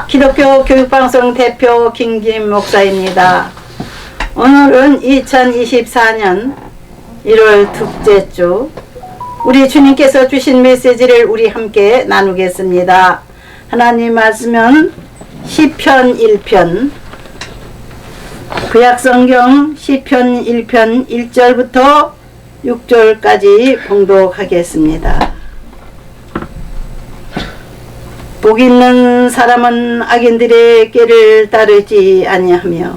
기독교 교육방송 대표 김기림 목사입니다. 오늘은 2024년 1월 둘째 주, 우리 주님께서 주신 메시지를 우리 함께 나누겠습니다. 하나님 말씀은 시편 1편, 구약성경 시편 1편 1절부터 6절까지 봉독하겠습니다. 복 있는 사람은 악인들의 꾀를 따르지 아니하며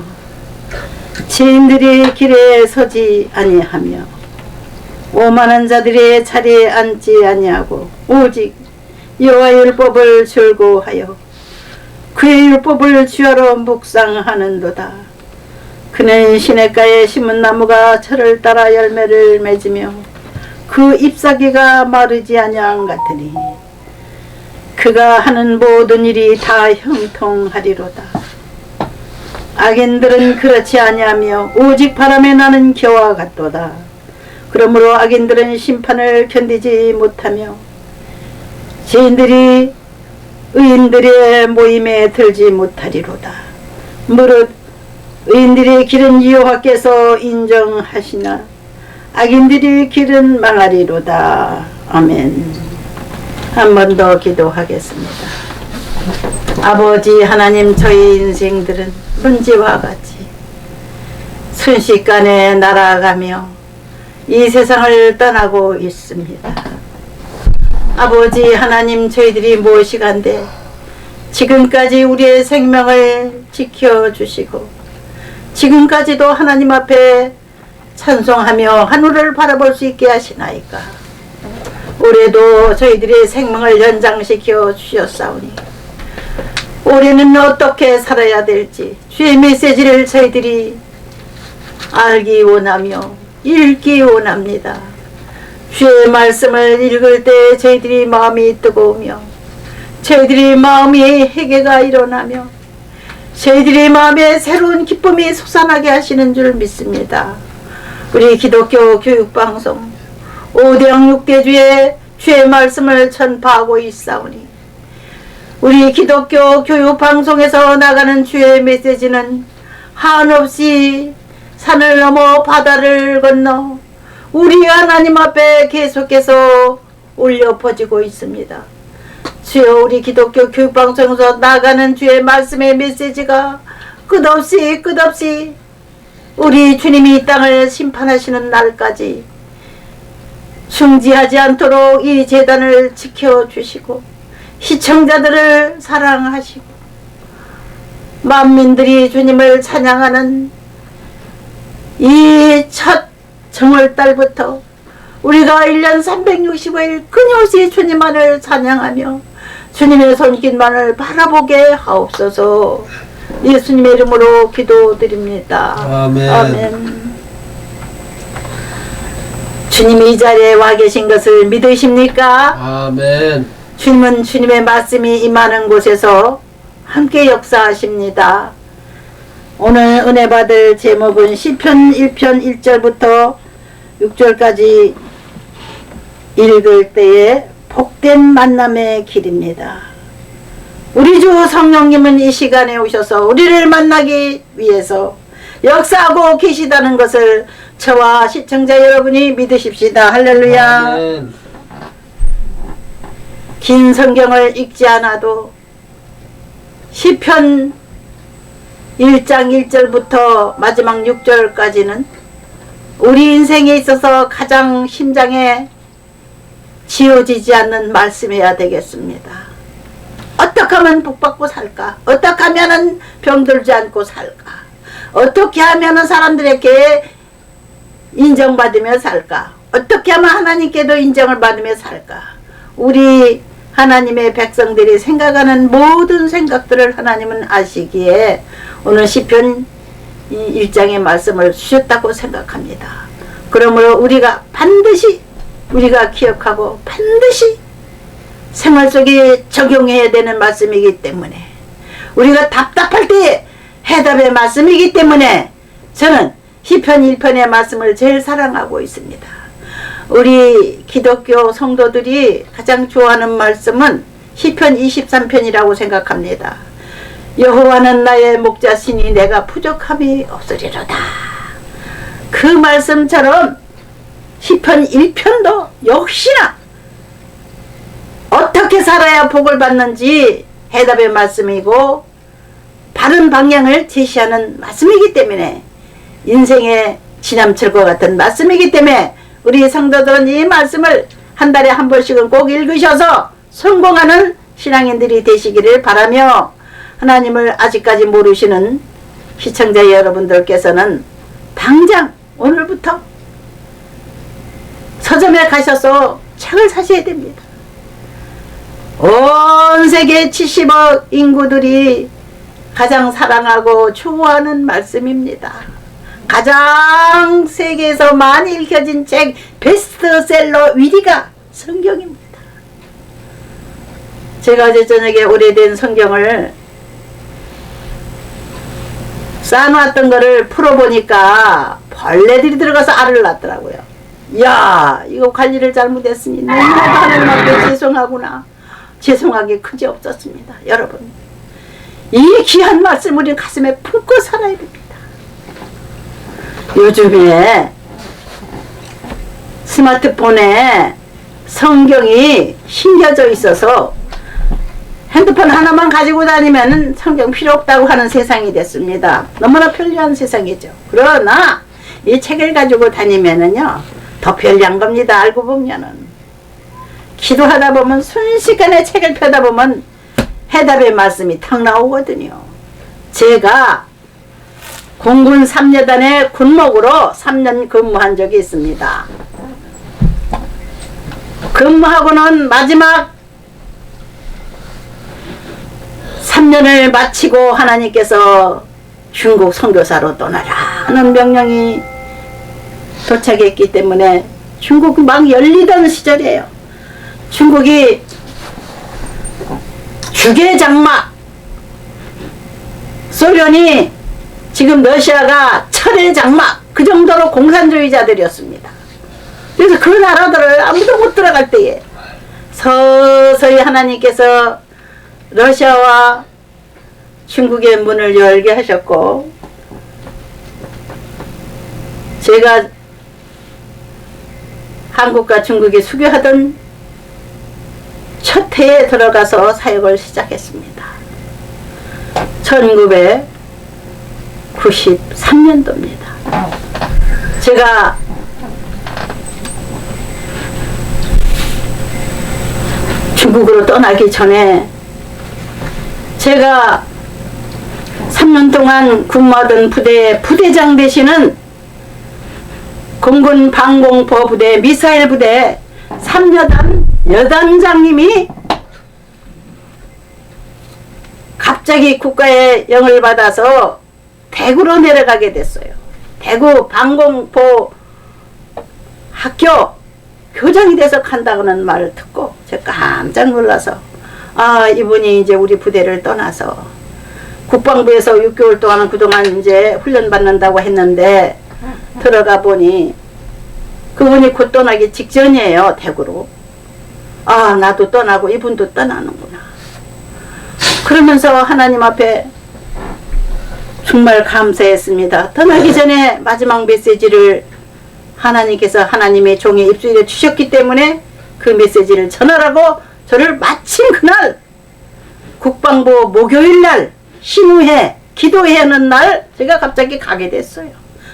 죄인들의 길에 서지 아니하며 오만한 자들의 자리에 앉지 아니하고 오직 여호와의 율법을 즐거워하여 그의 율법을 주야로 묵상하는도다. 그는 시냇가에 심은 나무가 철을 따라 열매를 맺으며 그 잎사귀가 마르지 아니함 같으니 그가 하는 모든 일이 다 형통하리로다. 악인들은 그렇지 아니하며 오직 바람에 나는 겨와 같도다. 그러므로 악인들은 심판을 견디지 못하며 죄인들이 의인들의 모임에 들지 못하리로다. 무릇 의인들의 길은 여호와께서 인정하시나 악인들의 길은 망하리로다. 아멘. 한 번 더 기도하겠습니다. 아버지 하나님, 저희 인생들은 먼지와 같이 순식간에 날아가며 이 세상을 떠나고 있습니다. 아버지 하나님, 저희들이 무엇이간데 지금까지 우리의 생명을 지켜주시고 지금까지도 하나님 앞에 찬송하며 하늘을 바라볼 수 있게 하시나이까. 올해도 저희들의 생명을 연장시켜 주셨사오니 올해는 어떻게 살아야 될지 주의 메시지를 저희들이 알기 원하며 읽기 원합니다. 주의 말씀을 읽을 때 저희들이 마음이 뜨거우며 저희들이 마음이 회개가 일어나며 저희들이 마음에 새로운 기쁨이 솟아나게 하시는 줄 믿습니다. 우리 기독교 교육방송 5대양 6대주의 주의 말씀을 전파하고 있사오니 우리 기독교 교육방송에서 나가는 주의 메시지는 한없이 산을 넘어 바다를 건너 우리 하나님 앞에 계속해서 울려 퍼지고 있습니다. 주여, 우리 기독교 교육방송에서 나가는 주의 말씀의 메시지가 끝없이 우리 주님이 이 땅을 심판하시는 날까지 중지하지 않도록 이 재단을 지켜주시고 시청자들을 사랑하시고 만민들이 주님을 찬양하는 이 첫 정월달부터 우리가 1년 365일 끊임없이 주님만을 찬양하며 주님의 손길만을 바라보게 하옵소서. 예수님의 이름으로 기도드립니다. 아멘. 아멘. 주님이 이 자리에 와 계신 것을 믿으십니까? 아멘. 주님은 주님의 말씀이 임하는 곳에서 함께 역사하십니다. 오늘 은혜 받을 제목은 시편 1편 1절부터 6절까지 읽을 때에 복된 만남의 길입니다. 우리 주 성령님은 이 시간에 오셔서 우리를 만나기 위해서 역사하고 계시다는 것을 저와 시청자 여러분이 믿으십시다. 할렐루야. 아멘. 긴 성경을 읽지 않아도 시편 1장 1절부터 마지막 6절까지는 우리 인생에 있어서 가장 심장에 지워지지 않는 말씀이어야 되겠습니다. 어떻게 하면 복받고 살까? 어떻게 하면 병들지 않고 살까? 어떻게 하면 사람들에게 인정받으며 살까? 어떻게 하면 하나님께도 인정을 받으며 살까? 우리 하나님의 백성들이 생각하는 모든 생각들을 하나님은 아시기에 오늘 시편 1장의 말씀을 주셨다고 생각합니다. 그러므로 우리가 반드시 우리가 기억하고 반드시 생활 속에 적용해야 되는 말씀이기 때문에 우리가 답답할 때 해답의 말씀이기 때문에 저는 시편 1편의 말씀을 제일 사랑하고 있습니다. 우리 기독교 성도들이 가장 좋아하는 말씀은 시편 23편이라고 생각합니다. 여호와는 나의 목자시니 내가 부족함이 없으리로다. 그 말씀처럼 시편 1편도 역시나 어떻게 살아야 복을 받는지 해답의 말씀이고 바른 방향을 제시하는 말씀이기 때문에, 인생의 지남철과 같은 말씀이기 때문에 우리 성도들은 이 말씀을 한 달에 한 번씩은 꼭 읽으셔서 성공하는 신앙인들이 되시기를 바라며, 하나님을 아직까지 모르시는 시청자 여러분들께서는 당장 오늘부터 서점에 가셔서 책을 사셔야 됩니다. 온 세계 70억 인구들이 가장 사랑하고 추구하는 말씀입니다. 가장 세계에서 많이 읽혀진 책 베스트셀러 1위가 성경입니다. 제가 어제 저녁에 오래된 성경을 쌓아놨던 거를 풀어보니까 벌레들이 들어가서 알을 낳더라고요. 야, 이거 관리를 잘못했으니 너무나도 하나님 앞에 죄송하구나. 죄송하게 그지 없었습니다. 여러분, 이 귀한 말씀 우리 가슴에 품고 살아야 됩니다. 요즘에 스마트폰에 성경이 심겨져 있어서 핸드폰 하나만 가지고 다니면 성경 필요 없다고 하는 세상이 됐습니다. 너무나 편리한 세상이죠. 그러나 이 책을 가지고 다니면은요, 더 편리한 겁니다. 알고 보면은. 기도하다 보면 순식간에 책을 펴다 보면 해답의 말씀이 탁 나오거든요. 제가 공군 3여단의 군목으로 3년 근무한 적이 있습니다. 근무하고는 마지막 3년을 마치고 하나님께서 중국 선교사로 떠나라 하는 명령이 도착했기 때문에, 중국 막 열리던 시절이에요. 중국이 주계장막, 소련이 지금 러시아가 철의장막, 그 정도로 공산주의자들이었습니다. 그래서 그 나라들을 아무도 못 들어갈 때에 서서히 하나님께서 러시아와 중국의 문을 열게 하셨고, 제가 한국과 중국이 수교하던 첫 해에 들어가서 사역을 시작했습니다. 1993년도입니다. 제가 중국으로 떠나기 전에 제가 3년 동안 근무하던 부대의 부대장 되시는 공군 방공포 부대 미사일 부대 3여단 여단장님이 갑자기 국가의 영을 받아서 대구로 내려가게 됐어요. 대구 방공포 학교 교장이 돼서 간다고는 말을 듣고 제가 깜짝 놀라서, 아, 이분이 이제 우리 부대를 떠나서 국방부에서 6개월 동안 그동안 이제 훈련 받는다고 했는데 들어가 보니 그분이 곧 떠나기 직전이에요. 대구로. 아, 나도 떠나고 이분도 떠나는구나. 그러면서 하나님 앞에 정말 감사했습니다. 떠나기 전에 마지막 메시지를 하나님께서 하나님의 종의 입술에 주셨기 때문에 그 메시지를 전하라고 저를 마침 그날 국방부 목요일날 신우회 기도회하는 날 제가 갑자기 가게 됐어요.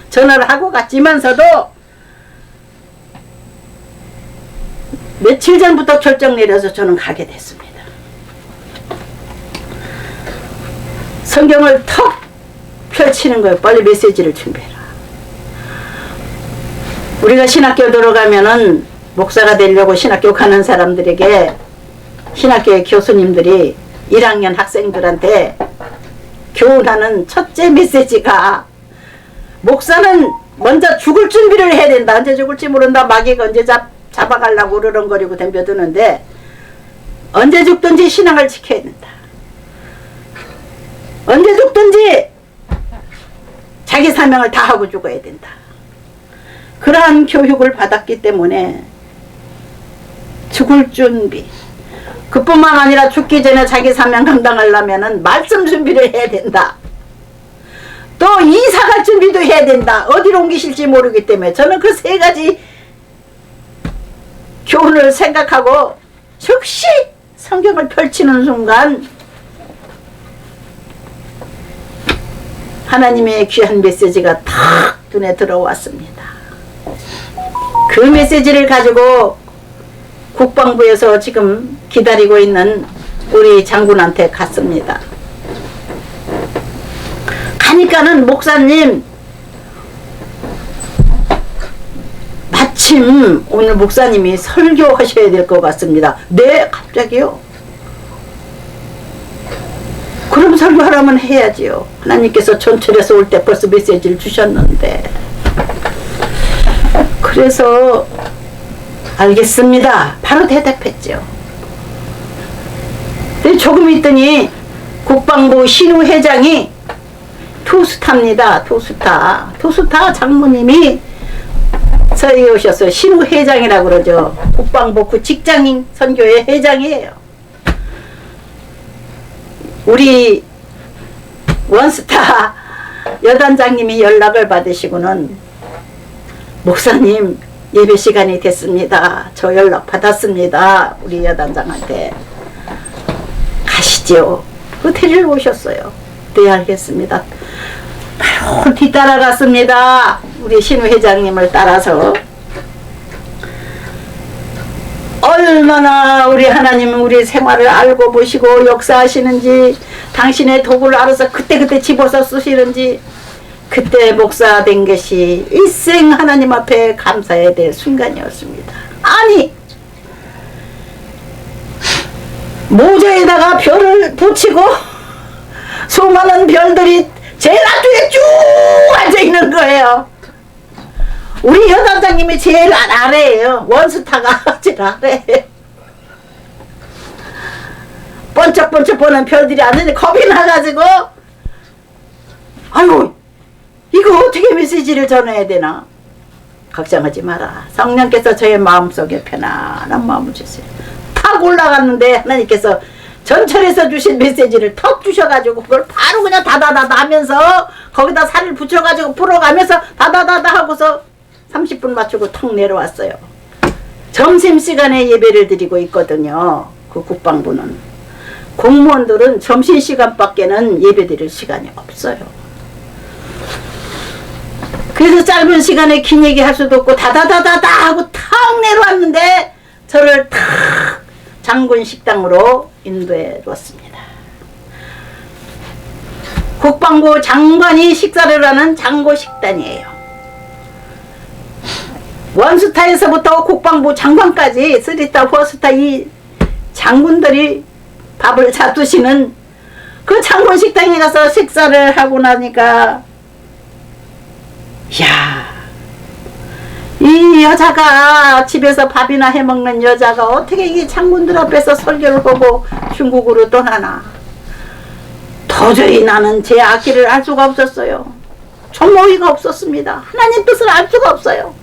전화를 하고 갔지만서도 며칠 전부터 결정 내려서 저는 가게 됐습니다. 성경을 턱 펼치는 거예요. 빨리 메시지를 준비해라. 우리가 신학교 들어가면은 목사가 되려고 신학교 가는 사람들에게 신학교의 교수님들이 1학년 학생들한테 교훈하는 첫째 메시지가, 목사는 먼저 죽을 준비를 해야 된다. 언제 죽을지 모른다. 마귀가 언제 잡아가려고 으르렁거리고 덤벼드는데 언제 죽든지 신앙을 지켜야 된다. 언제 죽든지 자기 사명을 다하고 죽어야 된다. 그러한 교육을 받았기 때문에 죽을 준비, 그뿐만 아니라 죽기 전에 자기 사명 감당하려면은 말씀 준비를 해야 된다. 또 이사 갈 준비도 해야 된다. 어디로 옮기실지 모르기 때문에 저는 그 세 가지 교훈을 생각하고 즉시 성경을 펼치는 순간 하나님의 귀한 메시지가 탁 눈에 들어왔습니다. 그 메시지를 가지고 국방부에서 지금 기다리고 있는 우리 장군한테 갔습니다. 가니까는 목사님, 마침 오늘 목사님이 설교하셔야 될 것 같습니다. 네, 갑자기요? 그럼 설교하라면 해야지요. 하나님께서 전철에서 올 때 벌써 메시지를 주셨는데. 그래서 알겠습니다. 바로 대답했죠. 조금 있더니 국방부 신우 회장이 투스타입니다. 투스타 장모님이 저희 오셨어요. 신우 회장이라고 그러죠. 국방부 그 직장인 선교회 회장이에요. 우리 원스타 여단장님이 연락을 받으시고는 목사님 예배 시간이 됐습니다. 저 연락 받았습니다. 우리 여단장한테 가시죠. 호텔을 오셨어요. 네, 알겠습니다. 바로 뒤따라갔습니다. 우리 신우 회장님을 따라서. 얼마나 우리 하나님은 우리 생활을 알고 보시고 역사하시는지, 당신의 도구를 알아서 그때그때 집어서 쓰시는지, 그때 목사 된 것이 일생 하나님 앞에 감사해야 될 순간이었습니다. 아니, 모자에다가 별을 붙이고 수많은 별들이 제일 앞뒤에 쭉 앉아있는 거예요. 우리 여단장님이 제일 아래예요. 원스타가 제일 아래예요. 번쩍번쩍 보는 별들이 앉는데 겁이 나가지고, 아이고 이거 어떻게 메시지를 전해야 되나. 걱정하지 마라. 성령께서 저의 마음속에 편안한 마음을 주세요. 탁 올라갔는데 하나님께서 전철에서 주신 메시지를 턱 주셔가지고 그걸 바로 그냥 다다다다 하면서 거기다 살을 붙여가지고 풀어가면서 다다다다 하고서 30분 맞추고 턱 내려왔어요. 점심시간에 예배를 드리고 있거든요. 그 국방부는. 공무원들은 점심시간밖에는 예배 드릴 시간이 없어요. 그래서 짧은 시간에 긴 얘기 할 수도 없고 다다다다다 하고 탁 내려왔는데 저를 탁 장군 식당으로 인도해 뒀습니다. 국방부 장관이 식사를 하는 장고 식단이에요. 원스타에서부터 국방부 장관까지 3스타, 4스타 이 장군들이 밥을 잡수시는 그 장군 식당에 가서 식사를 하고 나니까, 야, 이 여자가 집에서 밥이나 해먹는 여자가 어떻게 이 장군들 앞에서 설교를 하고 중국으로 떠나나. 도저히 나는 제 앞길을 알 수가 없었어요. 정모의가 없었습니다. 하나님 뜻을 알 수가 없어요.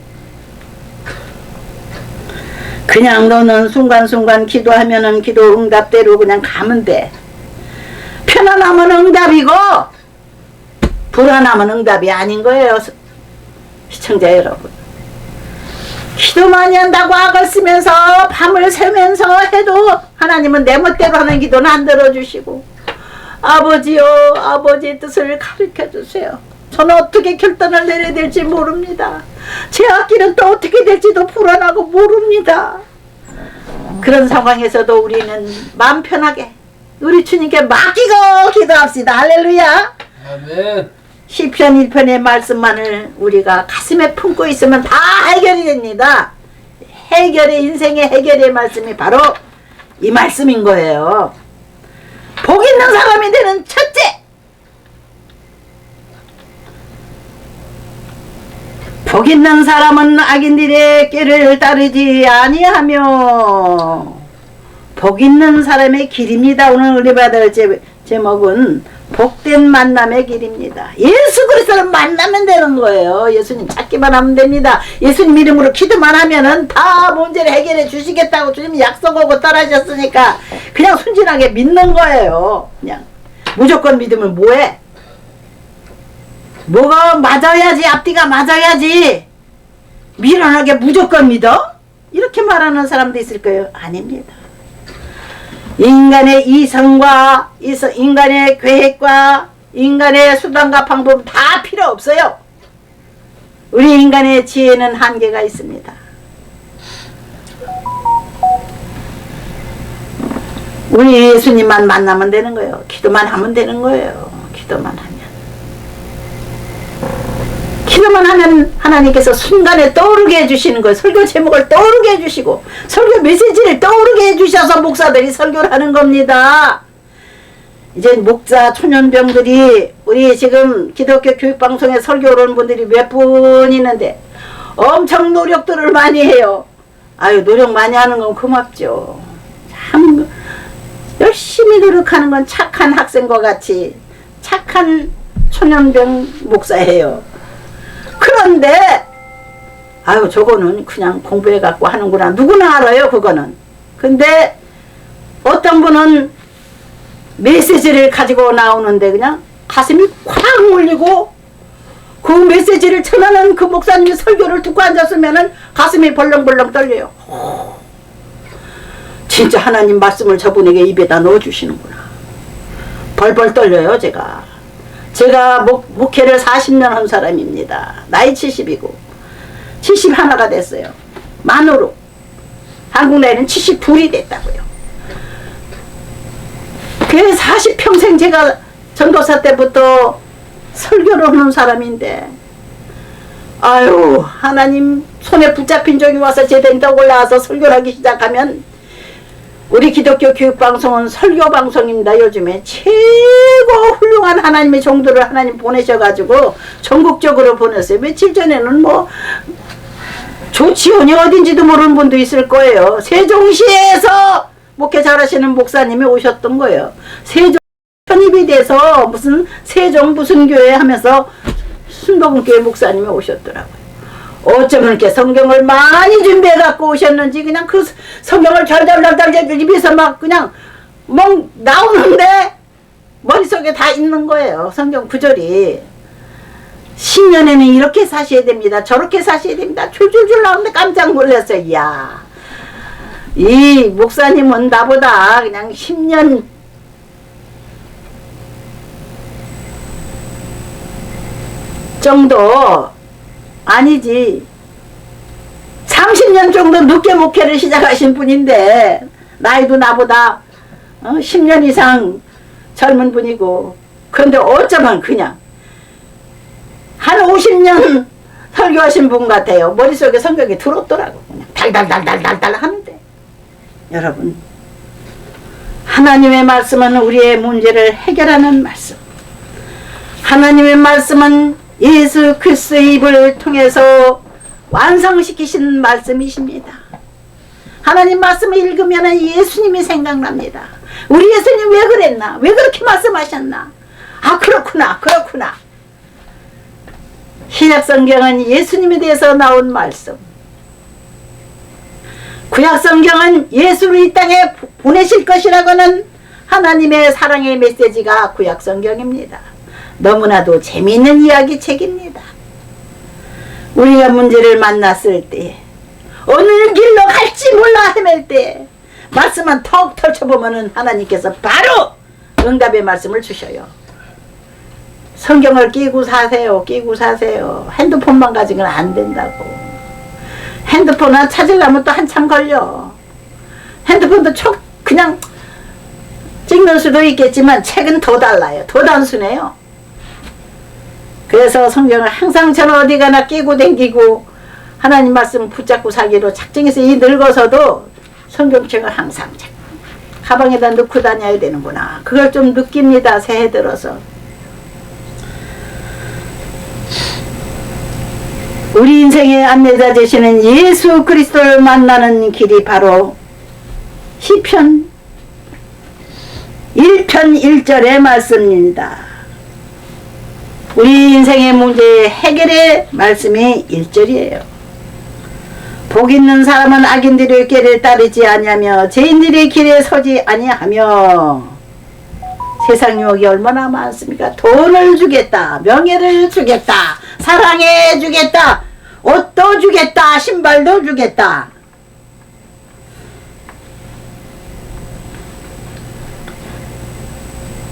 그냥 너는 순간순간 기도하면은 기도 응답대로 그냥 가면 돼. 편안하면 응답이고 불안하면 응답이 아닌 거예요. 시청자 여러분, 기도 많이 한다고 악을 쓰면서 밤을 새면서 해도 하나님은 내 멋대로 하는 기도는 안 들어주시고, 아버지요, 아버지의 뜻을 가르쳐 주세요. 저는 어떻게 결단을 내려야 될지 모릅니다. 제 앞길은 또 어떻게 될지도 불안하고 모릅니다. 그런 상황에서도 우리는 마음 편하게 우리 주님께 맡기고 기도합시다. 할렐루야. 아멘. 시편 1편의 말씀만을 우리가 가슴에 품고 있으면 다 해결이 됩니다. 해결의, 인생의 해결의 말씀이 바로 이 말씀인 거예요. 복 있는 사람이 되는 첫째, 복 있는 사람은 악인들의 길을 따르지 아니하며, 복 있는 사람의 길입니다. 오늘 은혜 받을 제목은 복된 만남의 길입니다. 예수 그리스도를 만나면 되는 거예요. 예수님 찾기만 하면 됩니다. 예수님 이름으로 기도만 하면은 다 문제를 해결해 주시겠다고 주님 약속하고 떠나셨으니까 그냥 순진하게 믿는 거예요. 그냥 무조건 믿으면 뭐해? 뭐가 맞아야지, 앞뒤가 맞아야지 미련하게 무조건 믿어? 이렇게 말하는 사람도 있을 거예요. 아닙니다. 인간의 이성과 인간의 계획과 인간의 수단과 방법 다 필요 없어요. 우리 인간의 지혜는 한계가 있습니다. 우리 예수님만 만나면 되는 거예요. 기도만 하면 되는 거예요. 기도만 하면 하나님께서 순간에 떠오르게 해주시는 거예요. 설교 제목을 떠오르게 해주시고 설교 메시지를 떠오르게 해주셔서 목사들이 설교를 하는 겁니다. 이제 목사 초년병들이 우리 지금 기독교 교육방송에 설교를 온 분들이 몇 분 있는데 엄청 노력들을 많이 해요. 아유, 노력 많이 하는 건 고맙죠. 참 열심히 노력하는 건 착한 학생과 같이 착한 초년병 목사예요. 그런데 아유, 저거는 그냥 공부해 갖고 하는구나. 누구나 알아요, 그거는. 근데 어떤 분은 메시지를 가지고 나오는데 그냥 가슴이 콱 울리고 그 메시지를 전하는 그 목사님의 설교를 듣고 앉았으면은 가슴이 벌렁벌렁 떨려요. 진짜 하나님 말씀을 저분에게 입에다 넣어주시는구나. 벌벌 떨려요. 제가 목회를 40년 한 사람입니다. 나이 70이고 71가 됐어요. 만으로. 한국 나이는 72이 됐다고요. 그래서 40평생 제가 전도사 때부터 설교를 하는 사람인데 아유, 하나님 손에 붙잡힌 종이 와서 제대로 떡 올라와서 설교를 하기 시작하면 우리 기독교 교육방송은 설교방송입니다. 요즘에 최고 훌륭한 하나님의 종들을 하나님 보내셔가지고 전국적으로 보냈어요. 며칠 전에는 뭐 조치원이 어딘지도 모르는 분도 있을 거예요. 세종시에서 목회 잘하시는 목사님이 오셨던 거예요. 세종 편입이 돼서 무슨 세종 무슨 교회 하면서 순복음교회 목사님이 오셨더라고요. 어쩌면 이렇게 성경을 많이 준비해 갖고 오셨는지 그냥 그 성경을 절절절절 입에서 막 그냥 막 나오는데 머릿속에 다 있는 거예요. 성경 구절이. 신년에는 이렇게 사셔야 됩니다. 저렇게 사셔야 됩니다. 줄줄줄 나오는데 깜짝 놀랐어요. 이야, 이 목사님은 나보다 그냥 10년 정도 아니지 30년 정도 늦게 목회를 시작하신 분인데 나이도 나보다 10년 이상 젊은 분이고 그런데 어쩌면 그냥 한 50년 설교하신 분 같아요. 머릿속에 성경이 들었더라고. 그냥 달달달달달달 하는데 여러분, 하나님의 말씀은 우리의 문제를 해결하는 말씀. 하나님의 말씀은 예수 그리스도의 입을 통해서 완성시키신 말씀이십니다. 하나님 말씀을 읽으면 예수님이 생각납니다. 우리 예수님 왜 그랬나? 왜 그렇게 말씀하셨나? 아, 그렇구나. 신약성경은 예수님에 대해서 나온 말씀, 구약성경은 예수를 이 땅에 보내실 것이라고는 하나님의 사랑의 메시지가 구약성경입니다. 너무나도 재미있는 이야기 책입니다. 우리가 문제를 만났을 때 어느 길로 갈지 몰라 헤맬 때 말씀만 턱 펼쳐보면 하나님께서 바로 응답의 말씀을 주셔요. 성경을 끼고 사세요. 핸드폰만 가지고는 안 된다고. 핸드폰은 찾으려면 또 한참 걸려. 핸드폰도 그냥 찍는 수도 있겠지만 책은 더 달라요. 더 단순해요. 그래서 성경을 항상 저는 어디 가나 끼고 댕기고 하나님 말씀 붙잡고 살기로 작정해서 이 늙어서도 성경책을 항상 가방에다 넣고 다녀야 되는구나. 그걸 좀 느낍니다. 새해 들어서. 우리 인생에 안내자 되시는 예수 그리스도를 만나는 길이 바로 시편 1편 1절의 말씀입니다. 우리 인생의 문제 해결의 말씀이 1절이에요. 복 있는 사람은 악인들의 길을 따르지 아니하며 죄인들의 길에 서지 아니하며. 세상 유혹이 얼마나 많습니까? 돈을 주겠다, 명예를 주겠다, 사랑해 주겠다, 옷도 주겠다, 신발도 주겠다.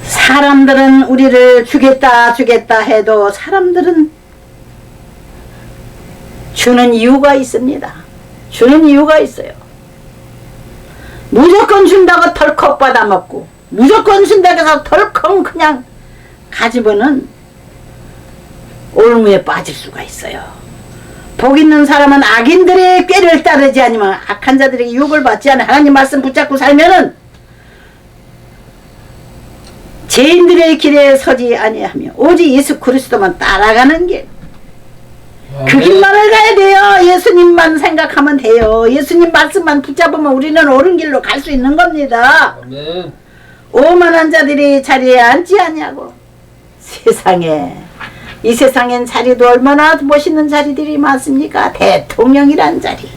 사람들은 우리를 주겠다 해도 사람들은 주는 이유가 있습니다. 주는 이유가 있어요. 무조건 준다고 덜컥 받아먹고 무조건 준다고 해서 덜컥 그냥 가지고는 올무에 빠질 수가 있어요. 복 있는 사람은 악인들의 꾀를 따르지 않으면, 악한 자들에게 유혹을 받지 않아 하나님 말씀 붙잡고 살면은 죄인들의 길에 서지 아니하며 오직 예수 그리스도만 따라가는 길, 그 길만을 가야 돼요. 예수님만 생각하면 돼요. 예수님 말씀만 붙잡으면 우리는 옳은 길로 갈 수 있는 겁니다. 아멘. 오만한 자들이 자리에 앉지 않냐고. 세상에, 이 세상엔 자리도 얼마나 멋있는 자리들이 많습니까? 대통령이란 자리.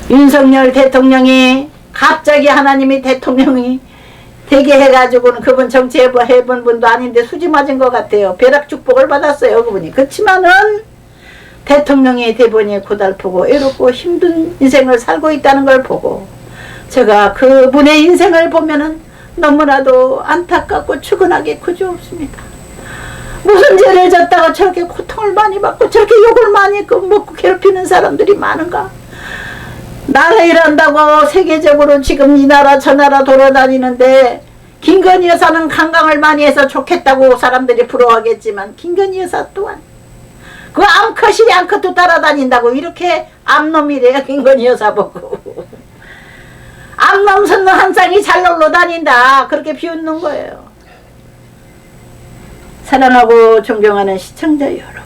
윤석열 대통령이 갑자기 하나님이 대통령이 되게 해가지고는 그분 정치해본 분도 아닌데 수지 맞은 것 같아요. 벼락 축복을 받았어요, 그분이. 그렇지만은 대통령이 대본이 고달프고 외롭고 힘든 인생을 살고 있다는 걸 보고 제가 그분의 인생을 보면은 너무나도 안타깝고 추근하게 그지없습니다. 무슨 죄를 졌다가 저렇게 고통을 많이 받고 저렇게 욕을 많이 먹고 괴롭히는 사람들이 많은가? 나라 일한다고 세계적으로 지금 이 나라 저 나라 돌아다니는데 김건희 여사는 관광을 많이 해서 좋겠다고 사람들이 부러워하겠지만 김건희 여사 또한 그 암컷이 암컷도 따라다닌다고 이렇게 암놈이래요. 김건희 여사 보고 암놈 선놈 한 쌍이 잘 놀러 다닌다 그렇게 비웃는 거예요. 사랑하고 존경하는 시청자 여러분,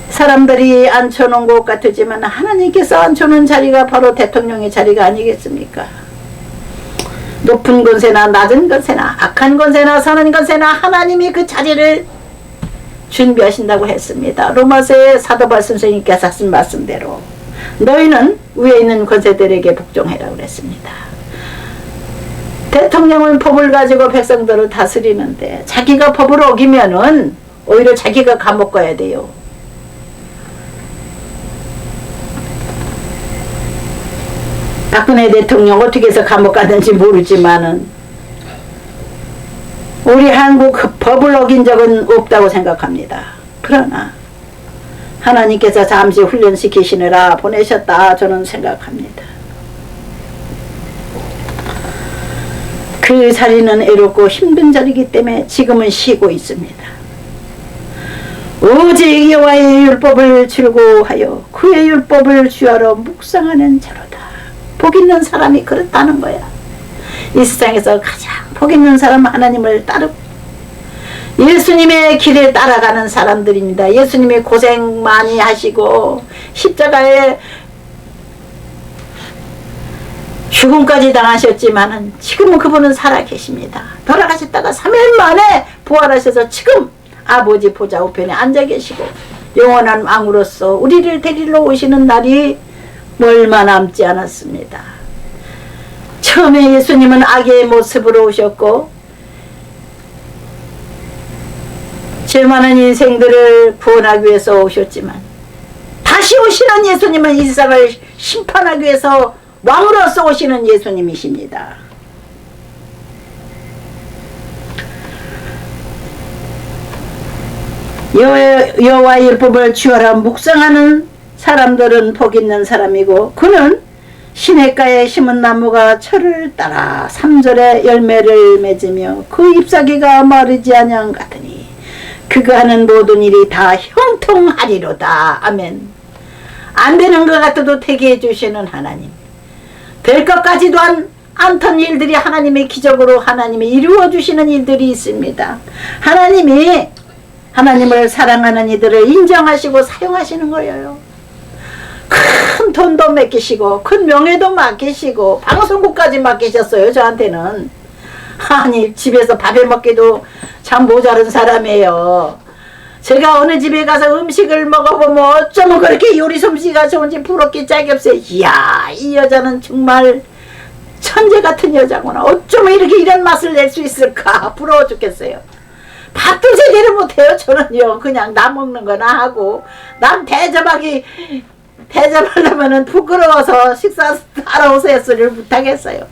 사람들이 앉혀놓은 것 같으지만 하나님께서 앉혀놓은 자리가 바로 대통령의 자리가 아니겠습니까? 높은 권세나 낮은 권세나 악한 권세나 선한 권세나 하나님이 그 자리를 준비하신다고 했습니다. 로마서의 사도 바울 선생님께서 하신 말씀대로 너희는 위에 있는 권세들에게 복종해라 그랬습니다. 대통령은 법을 가지고 백성들을 다스리는데 자기가 법을 어기면은 오히려 자기가 감옥 가야 돼요. 박근혜 대통령 어떻게 해서 감옥 가는지 모르지만은 우리 한국 법을 어긴 적은 없다고 생각합니다. 그러나 하나님께서 잠시 훈련시키시느라 보내셨다 저는 생각합니다. 그 자리는 애롭고 힘든 자리이기 때문에 지금은 쉬고 있습니다. 오직 여호와의 율법을 즐거워하여 그의 율법을 주야로 묵상하는 자로다. 복 있는 사람이 그렇다는 거야. 이 세상에서 가장 복 있는 사람은 하나님을 따르고 예수님의 길을 따라가는 사람들입니다. 예수님이 고생 많이 하시고 십자가에 죽음까지 당하셨지만은 지금은 그분은 살아계십니다. 돌아가셨다가 3일 만에 부활하셔서 지금 아버지 보좌 우편에 앉아 계시고 영원한 왕으로서 우리를 데리러 오시는 날이 얼마 남지 않았습니다. 처음에 예수님은 아기의 모습으로 오셨고 죄 많은 인생들을 구원하기 위해서 오셨지만 다시 오시는 예수님은 이 세상을 심판하기 위해서 왕으로서 오시는 예수님이십니다. 여호와의 율법을 주어라 묵상하는 사람들은 복 있는 사람이고 그는 시냇가에 심은 나무가 철을 따라 3절의 열매를 맺으며 그 잎사귀가 마르지 아니한 같으니 그가 하는 모든 일이 다 형통하리로다. 아멘. 안 되는 것 같아도 되게 해주시는 하나님, 될 것까지도 않던 일들이 하나님의 기적으로 하나님이 이루어 주시는 일들이 있습니다. 하나님이 하나님을 사랑하는 이들을 인정하시고 사용하시는 거예요. 큰 돈도 맡기시고 큰 명예도 맡기시고 방송국까지 맡기셨어요. 저한테는 아니 집에서 밥해 먹기도 참 모자른 사람이에요. 제가 어느 집에 가서 음식을 먹어보면 어쩌면 그렇게 요리 솜씨가 좋은지 부럽기 짝이 없어요. 이야, 이 여자는 정말 천재 같은 여자구나. 어쩌면 이렇게 이런 맛을 낼 수 있을까. 부러워 죽겠어요. 밥도 제대로 못해요. 저는요. 그냥 나 먹는 거나 하고 남 대접하려면은 부끄러워서 식사 따라오세요 소리를 못하겠어요.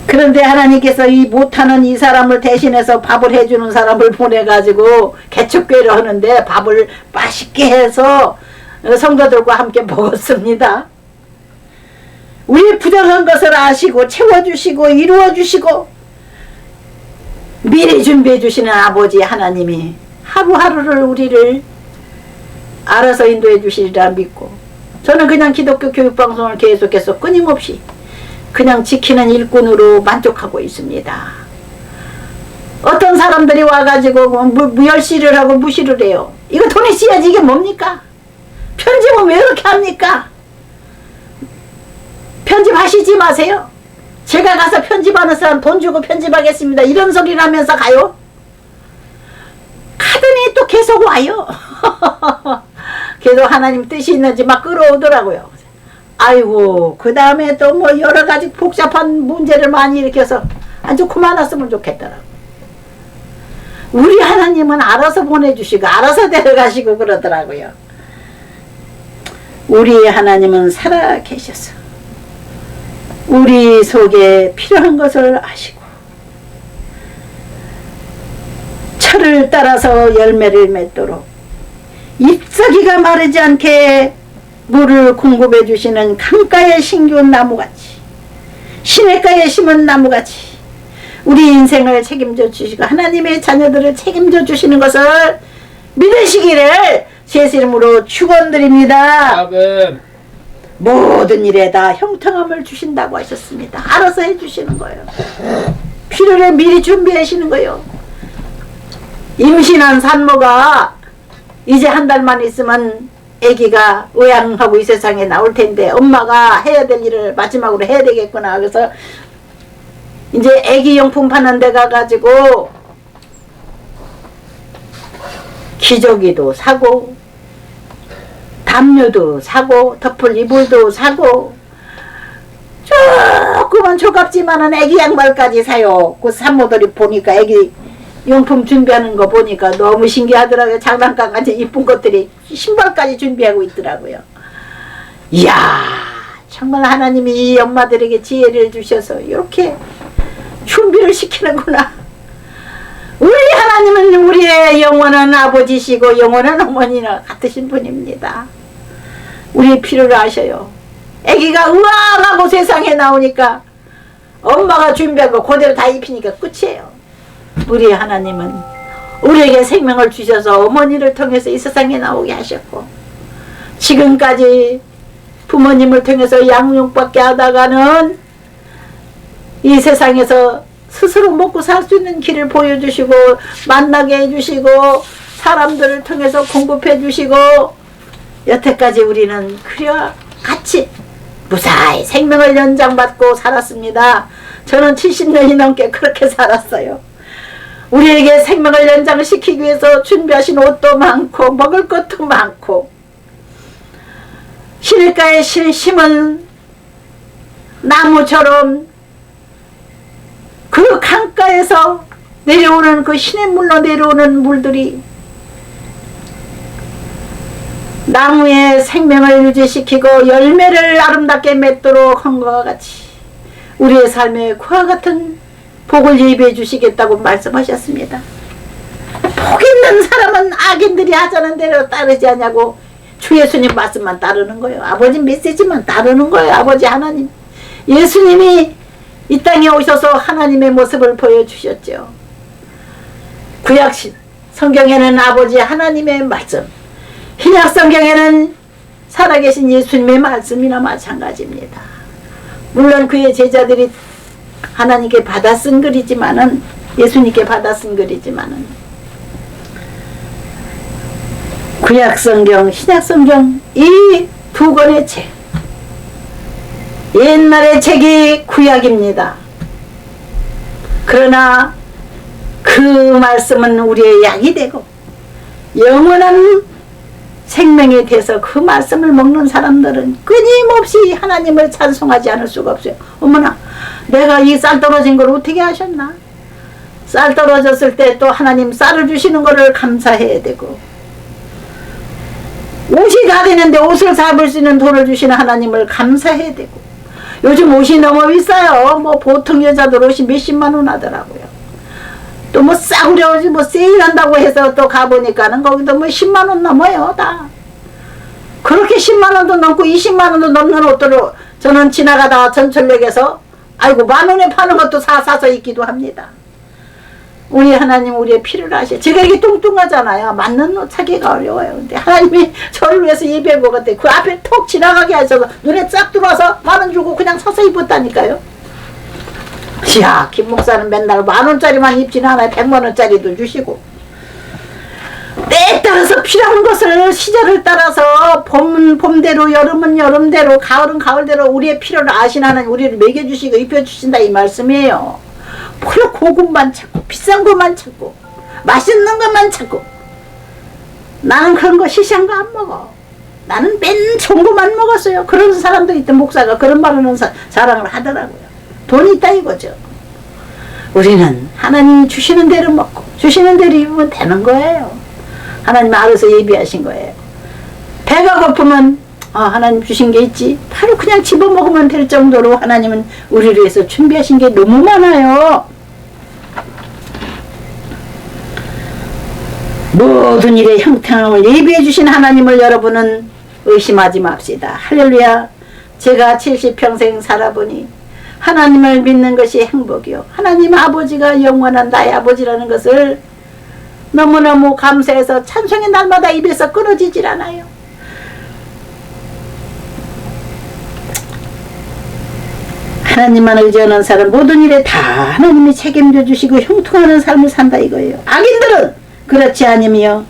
그런데 하나님께서 이 못하는 이 사람을 대신해서 밥을 해주는 사람을 보내가지고 개척교회를 하는데 밥을 맛있게 해서 성도들과 함께 먹었습니다. 우리 부족한 것을 아시고 채워주시고 이루어주시고 미리 준비해 주시는 아버지 하나님이 하루하루를 우리를 알아서 인도해 주시리라 믿고 저는 그냥 기독교 교육방송을 계속해서 끊임없이 그냥 지키는 일꾼으로 만족하고 있습니다. 어떤 사람들이 와가지고 무열시를 하고 무시를 해요. 이거 돈이 씨야지 이게 뭡니까? 편집은 왜 그렇게 합니까? 편집하시지 마세요. 제가 가서 편집하는 사람 돈 주고 편집하겠습니다. 이런 소리를 하면서 가요. 가더니 또 계속 와요. 계속 하나님 뜻이 있는지 막 끌어오더라고요. 아이고 그 다음에 또 뭐 여러가지 복잡한 문제를 많이 일으켜서 아주 그만했으면 좋겠더라고. 우리 하나님은 알아서 보내주시고 알아서 데려가시고 그러더라고요. 우리 하나님은 살아 계셔서 우리 속에 필요한 것을 아시고 철을 따라서 열매를 맺도록 잎사귀가 마르지 않게 물을 공급해 주시는 강가에 심겨온 나무같이 시냇가에 심은 나무같이 우리 인생을 책임져 주시고 하나님의 자녀들을 책임져 주시는 것을 믿으시기를 예수 이름으로 축원드립니다. 아멘. 모든 일에다 형통함을 주신다고 하셨습니다. 알아서 해주시는 거예요. 필요를 미리 준비하시는 거예요. 임신한 산모가 이제 한 달만 있으면 아기가 의양하고 이 세상에 나올 텐데 엄마가 해야 될 일을 마지막으로 해야 되겠구나. 그래서 이제 아기 용품 파는 데 가가지고 기저귀도 사고 담요도 사고 덮을 이불도 사고 조그만 조갑지만한 애기 양말까지 사요. 그 산모들이 보니까 애기 용품 준비하는 거 보니까 너무 신기하더라고요. 장난감까지 이쁜 것들이 신발까지 준비하고 있더라고요. 이야 정말 하나님이 이 엄마들에게 지혜를 주셔서 이렇게 준비를 시키는구나. 우리 하나님은 우리의 영원한 아버지시고 영원한 어머니나 같으신 분입니다. 우리의 필요를 아셔요. 아기가 우왕하고 세상에 나오니까 엄마가 준비한 거 그대로 다 입히니까 끝이에요. 우리 하나님은 우리에게 생명을 주셔서 어머니를 통해서 이 세상에 나오게 하셨고 지금까지 부모님을 통해서 양육받게 하다가는 이 세상에서 스스로 먹고 살 수 있는 길을 보여주시고 만나게 해주시고 사람들을 통해서 공급해 주시고 여태까지 우리는 그려 같이 무사히 생명을 연장받고 살았습니다. 저는 70년이 넘게 그렇게 살았어요. 우리에게 생명을 연장시키기 위해서 준비하신 옷도 많고 먹을 것도 많고 시냇가에 심은 나무처럼 그 강가에서 내려오는 그 시냇물로 내려오는 물들이 나무의 생명을 유지시키고 열매를 아름답게 맺도록 한 것과 같이 우리의 삶에 그와 같은 복을 예비해 주시겠다고 말씀하셨습니다. 복 있는 사람은 악인들이 하자는 대로 따르지 않냐고 주 예수님 말씀만 따르는 거예요. 아버지 메시지만 따르는 거예요. 아버지 하나님 예수님이 이 땅에 오셔서 하나님의 모습을 보여주셨죠. 구약 성경에는 아버지 하나님의 말씀, 신약 성경에는 살아계신 예수님의 말씀이나 마찬가지입니다. 물론 그의 제자들이 하나님께 받아 쓴 글이지만은 예수님께 받아 쓴 글이지만은 구약 성경, 신약 성경 이 두 권의 책 옛날의 책이 구약입니다. 그러나 그 말씀은 우리의 약이 되고 영원한 생명이 돼서 그 말씀을 먹는 사람들은 끊임없이 하나님을 찬송하지 않을 수가 없어요. 어머나, 내가 이 쌀 떨어진 걸 어떻게 하셨나? 쌀 떨어졌을 때 또 하나님 쌀을 주시는 것을 감사해야 되고, 옷이 다 되는데 옷을 사볼 수 있는 돈을 주시는 하나님을 감사해야 되고, 요즘 옷이 너무 비싸요. 뭐 보통 여자들 옷이 몇십만 원 하더라고요. 또 뭐 싸구려 뭐 세일한다고 해서 또 가보니까는 거기도 뭐 10만 원 넘어요. 다 그렇게 10만 원도 넘고 20만 원도 넘는 옷들을 저는 지나가다가 전철역에서 아이고 10,000원에 파는 것도 사서 입기도 합니다. 우리 하나님 우리의 필요를 아셔. 제가 이렇게 뚱뚱하잖아요. 맞는 옷 찾기가 어려워요. 근데 하나님이 저를 위해서 예배한 것 같아요. 그 앞에 톡 지나가게 하셔서 눈에 쫙 들어와서 10,000원 주고 그냥 서서 입었다니까요. 이야, 김 목사는 맨날 10,000원짜리만 입지는 않아요. 100만원짜리도 주시고. 때에 따라서 필요한 것을 시절을 따라서 봄은 봄대로, 여름은 여름대로, 가을은 가을대로 우리의 필요를 아시는 하나님 우리를 먹여주시고 입혀주신다 이 말씀이에요. 뭘 고급만 찾고 비싼 것만 찾고 맛있는 것만 찾고. 나는 그런 거 시시한 거 안 먹어. 나는 맨 좋은 것만 먹었어요. 그런 사람도 있던 목사가 그런 말하는 자랑을 하더라고요. 돈이 있다 이거죠. 우리는 하나님이 주시는 대로 먹고 주시는 대로 입으면 되는 거예요. 하나님 알아서 예비하신 거예요. 배가 고프면 하나님 주신 게 있지 바로 그냥 집어먹으면 될 정도로 하나님은 우리를 위해서 준비하신 게 너무 많아요. 모든 일의 형통함을 예비해 주신 하나님을 여러분은 의심하지 맙시다. 할렐루야. 제가 70평생 살아보니 하나님을 믿는 것이 행복이요, 하나님 아버지가 영원한 나의 아버지라는 것을 너무너무 감사해서 찬송이 날마다 입에서 끊어지질 않아요. 하나님만 의지하는 사람 모든 일에 다 하나님이 책임져 주시고 형통하는 삶을 산다 이거예요. 악인들은 그렇지 않으며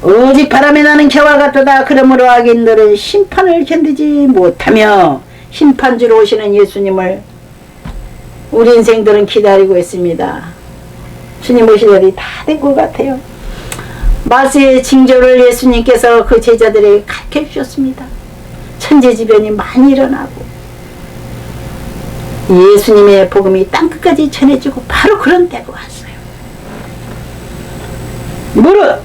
오직 바람에 나는 겨와 같도다. 그러므로 악인들은 심판을 견디지 못하며 심판주로 오시는 예수님을 우리 인생들은 기다리고 있습니다. 주님 오실 날이 다 된 것 같아요. 마세의 징조를 예수님께서 그 제자들에게 가르쳐 주셨습니다. 천재지변이 많이 일어나고 예수님의 복음이 땅끝까지 전해지고 바로 그런 때가 왔어요. 무릇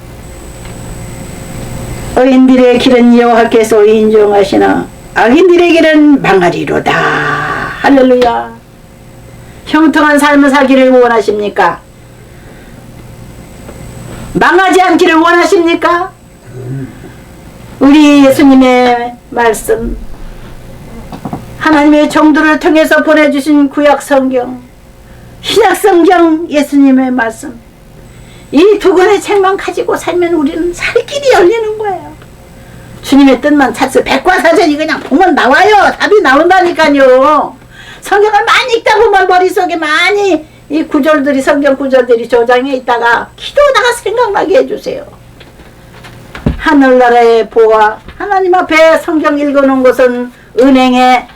의인들의 길은 여호와께서 인정하시나 악인들의 길은 망하리로다. 할렐루야. 형통한 삶을 살기를 원하십니까? 망하지 않기를 원하십니까? 우리 예수님의 말씀, 하나님의 정도를 통해서 보내주신 구약 성경, 신약 성경, 예수님의 말씀, 이 두 권의 책만 가지고 살면 우리는 살 길이 열리는 거예요. 주님의 뜻만 찾으세요. 백과사전이 그냥 보면 나와요. 답이 나온다니까요. 성경을 많이 읽다 보면 머릿속에 많이 이 구절들이, 성경 구절들이 저장해 있다가 기도하다가 생각나게 해주세요. 하늘나라의 보화, 하나님 앞에 성경 읽어놓은 것은 은행에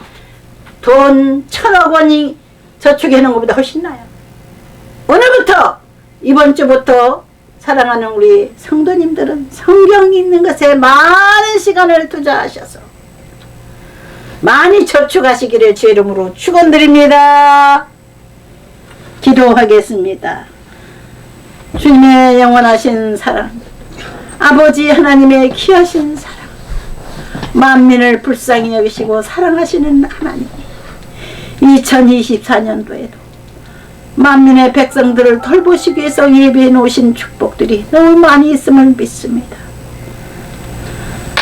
돈 1,000억 원이 저축해 놓은 것보다 훨씬 나요. 오늘부터, 이번 주부터 사랑하는 우리 성도님들은 성경 읽는 것에 많은 시간을 투자하셔서 많이 저축하시기를 주의 이름으로 축원드립니다. 기도하겠습니다. 주님의 영원하신 사랑, 아버지 하나님의 귀하신 사랑, 만민을 불쌍히 여기시고 사랑하시는 하나님, 2024년도에도 만민의 백성들을 돌보시기 위해서 예배해 놓으신 축복들이 너무 많이 있음을 믿습니다.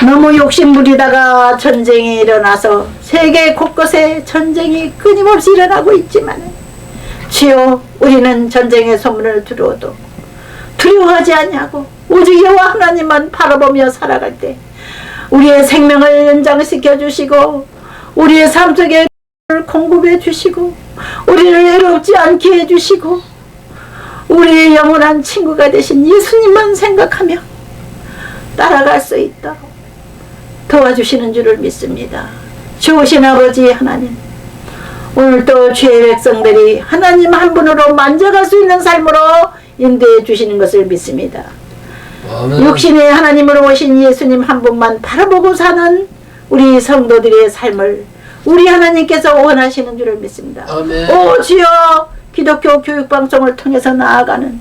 너무 욕심부리다가 전쟁이 일어나서 세계 곳곳에 전쟁이 끊임없이 일어나고 있지만 주여, 우리는 전쟁의 소문을 들어도 두려워하지 않냐고 오직 여호와 하나님만 바라보며 살아갈 때 우리의 생명을 연장시켜 주시고 우리의 삶 속에 공급해 주시고 우리를 외롭지 않게 해주시고 우리의 영원한 친구가 되신 예수님만 생각하며 따라갈 수 있도록 도와주시는 줄을 믿습니다. 좋으신 아버지 하나님, 오늘도 주의 백성들이 하나님 한 분으로 만져갈 수 있는 삶으로 인도해 주시는 것을 믿습니다. 아멘. 육신의 하나님으로 오신 예수님 한 분만 바라보고 사는 우리 성도들의 삶을 우리 하나님께서 원하시는 줄을 믿습니다. 아멘. 오 주여, 기독교 교육방송을 통해서 나아가는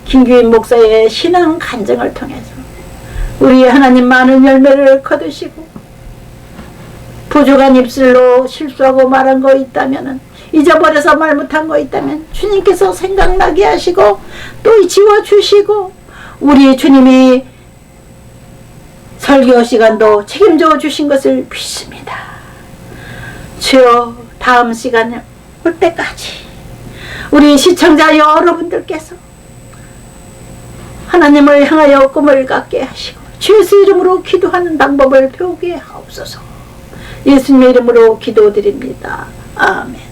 김규인 목사의 신앙 간증을 통해서 우리 하나님 많은 열매를 거두시고, 부족한 입술로 실수하고 말한 거 있다면, 잊어버려서 말 못한 거 있다면 주님께서 생각나게 하시고 또 지워주시고, 우리 주님이 설교 시간도 책임져 주신 것을 믿습니다. 주여, 다음 시간에 올 때까지 우리 시청자 여러분들께서 하나님을 향하여 꿈을 갖게 하시고 주 예수 이름으로 기도하는 방법을 배우게 하옵소서. 예수님의 이름으로 기도드립니다. 아멘.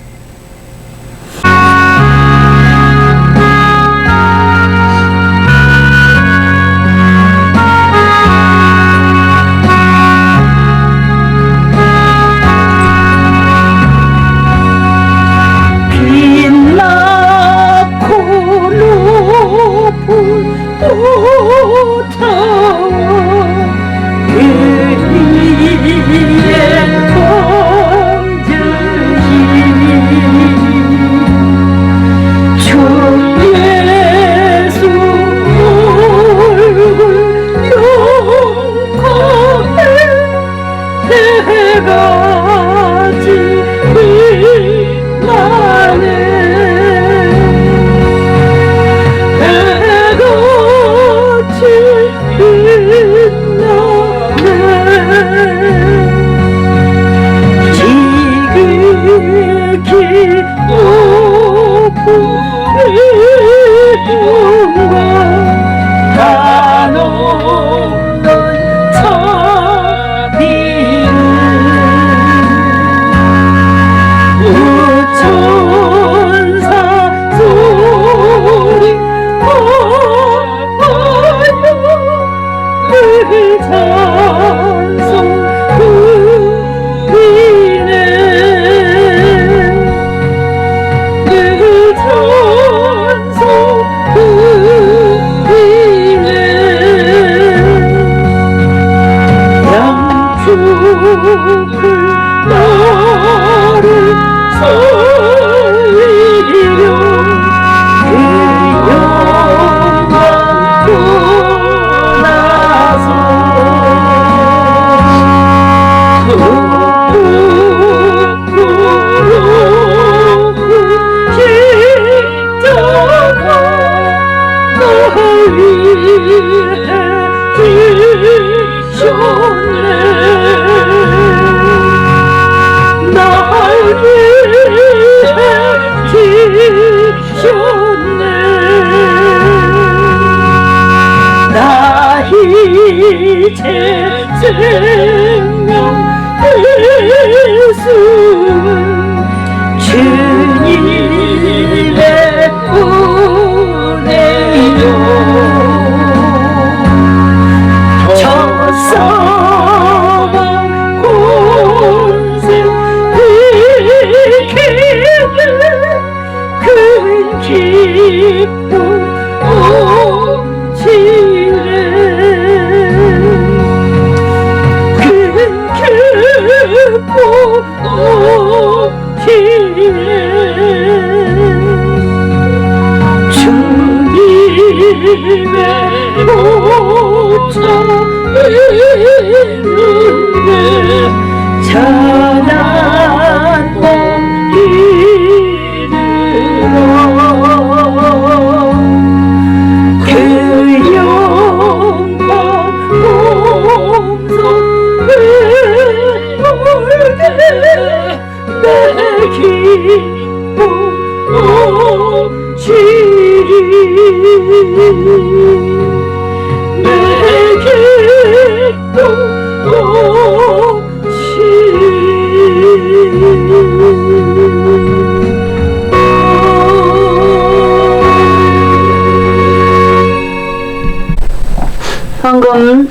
헌금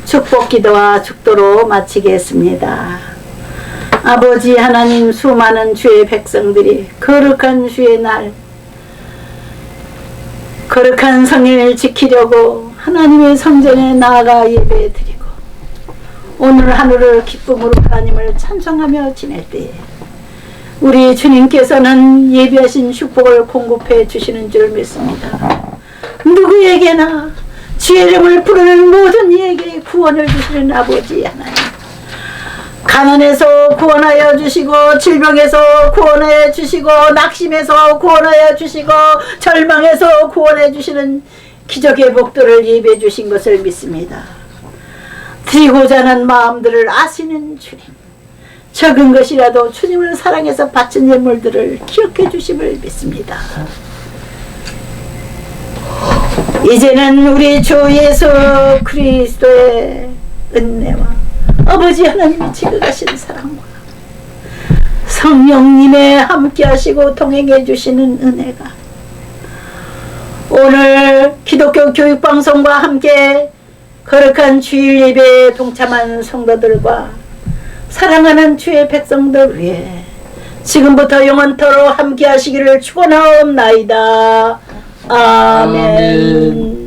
축복 기도와 축도로 마치겠습니다. 아버지 하나님, 수많은 주의 백성들이 거룩한 주의 날, 거룩한 성일을 지키려고 하나님의 성전에 나아가 예배드리고 오늘 하루를 기쁨으로 하나님을 찬송하며 지낼 때에 우리 주님께서는 예비하신 축복을 공급해 주시는 줄 믿습니다. 누구에게나 주의 이름을 부르는 모든 이에게 구원을 주시는 아버지 하나님, 가난에서 구원하여 주시고 질병에서 구원하여 주시고 낙심에서 구원하여 주시고 절망에서 구원해 주시는 기적의 복들을 예배해 주신 것을 믿습니다. 드리고자 하는 마음들을 아시는 주님, 적은 것이라도 주님을 사랑해서 바친 예물들을 기억해 주심을 믿습니다. 이제는 우리 주 예수 그리스도의 은혜와 아버지 하나님이 지극하신 사랑과 성령님의 함께 하시고 동행해 주시는 은혜가 오늘 기독교 교육방송과 함께 거룩한 주일 예배에 동참한 성도들과 사랑하는 주의 백성들 위해 지금부터 영원토록 함께 하시기를 축원하옵나이다. 아멘.